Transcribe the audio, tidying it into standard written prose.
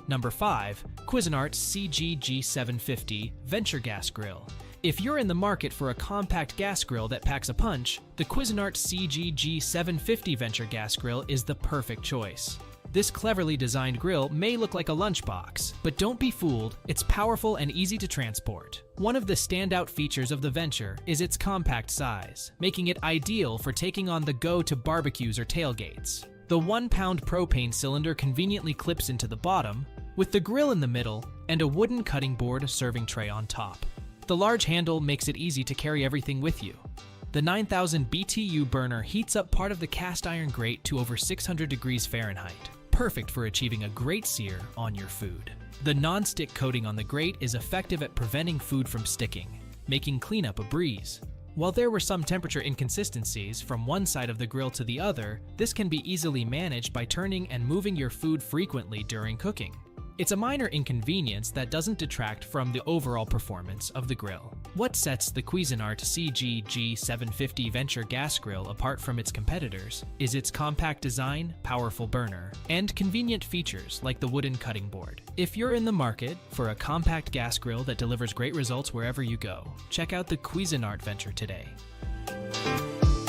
Number 5. Cuisinart CGG-750 Venture Gas Grill. If you're in the market for a compact gas grill that packs a punch, the Cuisinart CGG-750 Venture Gas Grill is the perfect choice. This cleverly designed grill may look like a lunchbox, but don't be fooled, it's powerful and easy to transport. One of the standout features of the Venture is its compact size, making it ideal for taking on the go to barbecues or tailgates. The 1-pound propane cylinder conveniently clips into the bottom, with the grill in the middle and a wooden cutting board serving tray on top. The large handle makes it easy to carry everything with you. The 9000 BTU burner heats up part of the cast iron grate to over 600 degrees Fahrenheit, perfect for achieving a great sear on your food. The non-stick coating on the grate is effective at preventing food from sticking, making cleanup a breeze. While there were some temperature inconsistencies from one side of the grill to the other, this can be easily managed by turning and moving your food frequently during cooking. It's a minor inconvenience that doesn't detract from the overall performance of the grill. What sets the Cuisinart CGG-750 Venture Gas Grill apart from its competitors is its compact design, powerful burner, and convenient features like the wooden cutting board. If you're in the market for a compact gas grill that delivers great results wherever you go, check out the Cuisinart Venture today.